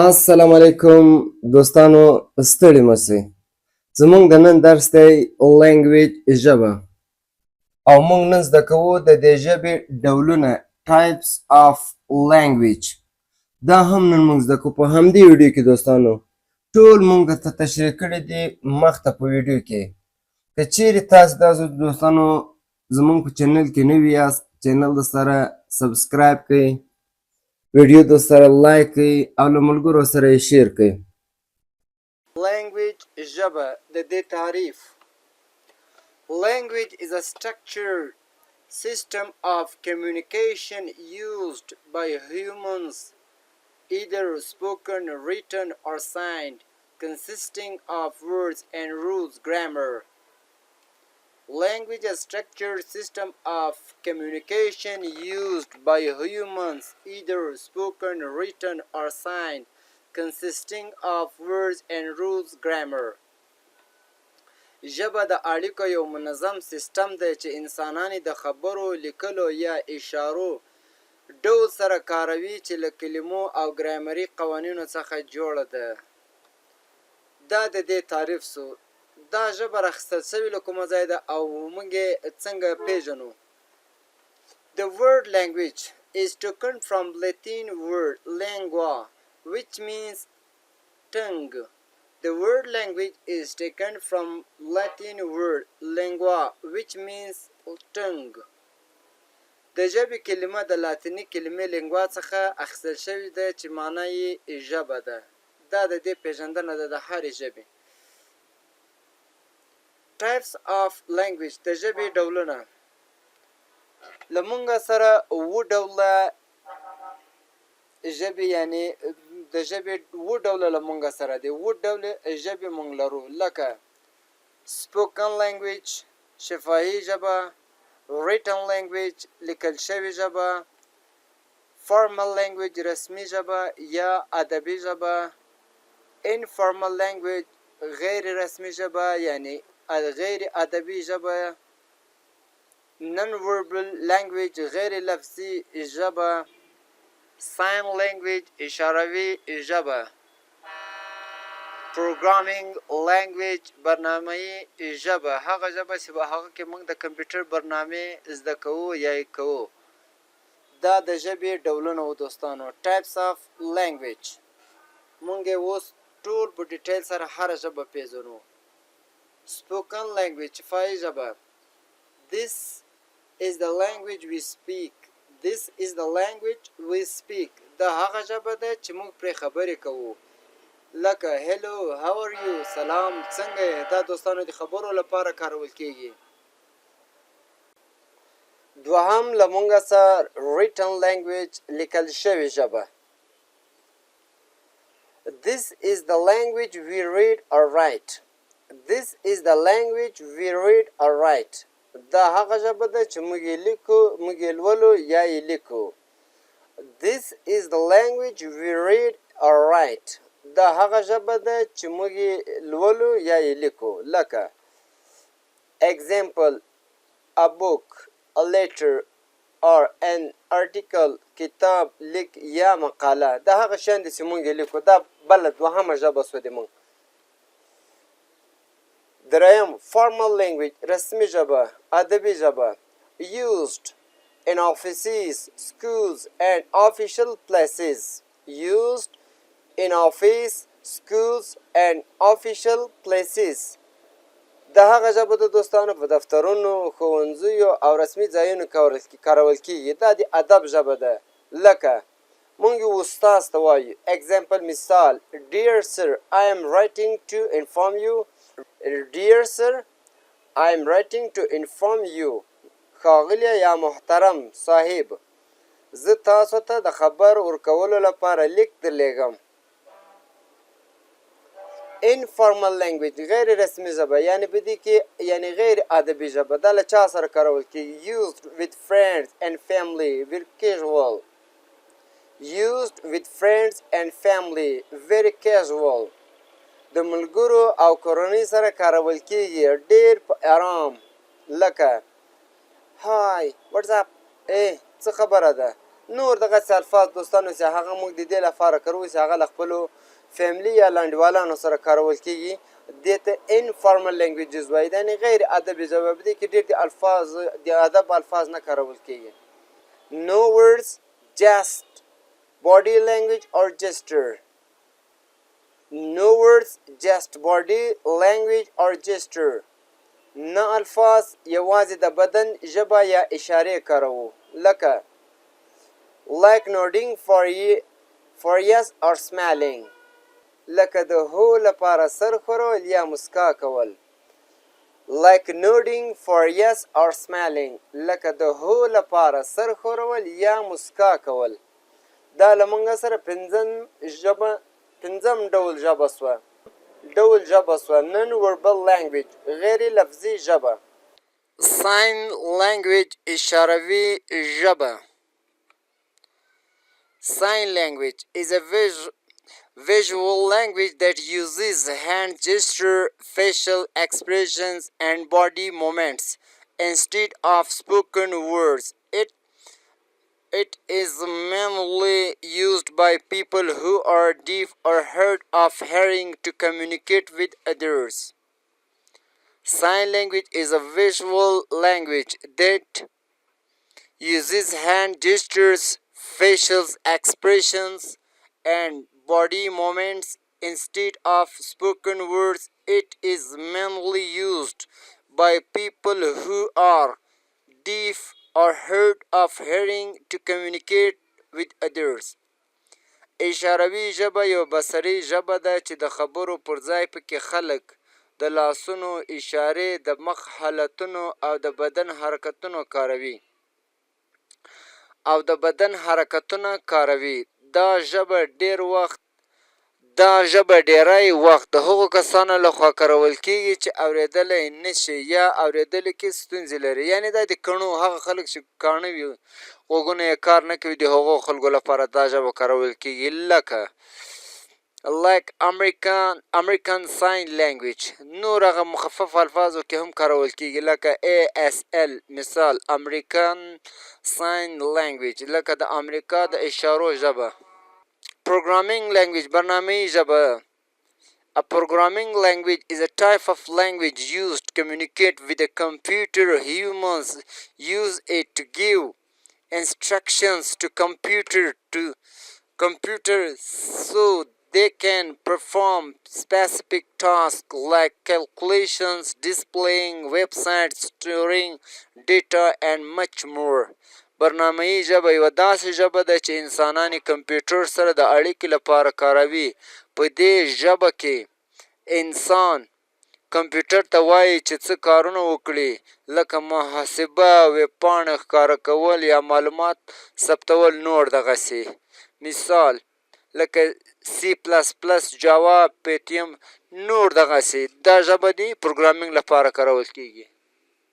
السلام علیکم دوستانو، ستړي مسئ. زمونږ د نن درس دی لینګویج، ژبه، او مونږ نن زده کوو د دې ژبې ډولونه، ټایپس آف لینګویج. دا هم نن مونږ زده کوو په همدې ویډیو کې. دوستانو ټول مونږ درته تشریح کړي دي مخته په ویډیو کې. که چیرې تاسو دوستانو زمونږ په چینل کې نوي یاست، چینل درسره سبسکرایب کړئ، ویډیو درسره لایک کړئ او له ملګرو سره یې شیر کړئ. لینګویج، ژبه، د دې تعریف. Language is a structured system of communication used by humans, either spoken, written, or signed, consisting of words and rules, grammar. Language is a structured system of communication used by humans, either spoken, written, or signed, consisting of words and rules, grammar. ژبه د اړیکو یو منظم سیستم دی چې انسانان د خبرو، لیکلو یا اشارو ډول سره کاروي چې له کلمو او ګرامري قوانینو څخه جوړه ده. دا د دې تعریف سو. دا ژبه راخیستل شوې له کومه ځای ده او موږ یې څنګه پیژنو؟ The word language is taken from Latin word lingua, which means tongue. The word language is taken from Latin word lingua, which means tongue. د ژبې کلمه د لاتیني کلمې لینګوا څخه اخیستل شوې ده چې معنی یې ژبه ده. دا د دې پیژندنه ده د هرې ژبې. Types of language، د ژبې ډولونه. له مونږ سره اووه ډوله ژبې، یعنی د ژبې اووه ډوله له مونږ سره دي. اووه ډوله ژبې مونږ لرو، لکه spoken language، شفاهي ژبه، written language، لیکل شوې ژبه، formal language، رسمي ژبه یا ادبي ژبه، informal language، غیر رسمي ژبه یعنی غیر ادبي ژبه، non-verbal language، غیر لفظي ژبه، sign language، اشاروي ژبه، programming language، برنامې ژبه، هغه ژبه چې په هغه کې موږ د کمپیوټر برنامې زده کوو یا یې کوو. دا د ژبې ډولونه و دوستانو، types of language. موږ یې اوس ټول په ډیټیل سره هره ژبه پیژنو. spoken language، شفاهي ژبه. This is the language we speak. This is the language we speak. دا هغه ژبه ده چې موږ پرې خبرې کوو، لکه hello، how are you، سلام، څنګه یې. دا دوستانو د خبرو لپاره کارول کیږي. دوهم له موږ سره written language، لیکل شوې ژبه. This is the language we read or write. This is the language we read or write. دا هغه ژبه ده چې موږ یې لیکو، موږ یې لولو یا یې لیکو. This is the language we read or write. دا هغه ژبه ده چې موږ یې لولو یا یې لیکو، لکه example، a book، a letter or an article، کتاب، لیک یا مقاله. دا هغه شیان دي چې موږ یې لیکو. دا بله دوهمه ژبه سوه د موږ. دریم formal language، رسمي ژبه، ادبي ژبه. used in offices، schools and official places. used in office، schools and official places. دا هغه ژبه ده دوستانو په دفترونو، ښوونځیو او رسمي ځایونو کارول کیږي. دا د ادب ژبه ده، لکه مونږ یو استاد ته وایو. example، مثال، dear sir، I am writing to inform you. dear sir، I am writing to inform you. ښاغلی یا محترم صاحب، زه تاسو ته د خبر ورکولو لپاره لیک درلیږم. informal language، غیر رسمي ژبه، یعنی په دې کې یعنی غیر ادبي ژبه. دا له چا سره کارول کیږي؟ used with friends and family، very casual. used with friends and family، very casual. د ملګرو او کورنۍ سره کارول کیږي ډېر په آرام، لکه hi، what's up، څه خبره ده، نور دغسې الفاظ دوستانو چې هغه موږ د دې لپاره کاروو چې هغه له خپلو فیملي یا لنډوالانو سره کارول کېږي دې ته informal languages وایي یعنې غیر ادبي ژبه په دې کې ډېر د ادب الفاظ نه کارول کېږي no words just body language or gesture no words just body language or gesture نه الفاظ یوازې د بدن ژبه یا اشارې کاروو لکه like nodding for yes or smiling لکه د هو لپاره سر ښورول یا مسکا کول like nodding for yes or smiling لکه د هو لپاره سر ښورول یا مسکا کول دا له موږ سره پنځم ډول ژبه سوه non verbal language غیر لفظي ژبه sign language اشاروي ژبه Sign language is a visual language that uses hand gesture, facial expressions, and body movements instead of spoken words. It is mainly used by people who are deaf or hard of hearing to communicate with others. Sign language is a visual language that uses hand gestures, facial expressions and body movements instead of spoken words. It is mainly used by people who are deaf or hard of hearing to communicate with others. اشاروي ژبه یو بصري ژبه ده چې د خبرو پر ځای پکې خلک د لاسونو اشارې د مخ حالتونو او د بدن حرکتونو کاروي دا ژبه ډیری وخت د هغو کسانو لخوا کارول کیږي چې اوریدلی نشي یا اوریدلو کې ستونزې لري یعنې دا د کڼو هغه خلک چې کاڼه وي غوږونه یې کار نه کوي د هغو خلکو لپاره دا ژبه کارول کیږي لکه like American Sign Language نور هغه مخفف الفاظو کې هم کارول کیږي لکه ASL مثال American Sign Language لکه د امریکا د اشارو ژبه Programming language برنامې ژبه A programming language is a type of language used to communicate with a computer. Humans use it to give instructions to computers so they can perform specific tasks like calculations, displaying websites, storing data and much more. برنامه‌یي ژبه یوه داسې ژبه ده چې انسانان یې کمپیوټر سره د اړیکې لپاره کاروي په دې ژبه کې انسان کمپیوټر ته وایي چې څه کارونه وکړي لکه محاسبه ویبپاڼه ښکاره کول یا معلومات ثبتول نور دغسې مثال لکه C++, جاوا، پیټیم نور دغسې دا ژبه د پروګرامینګ لپاره کارول کیږي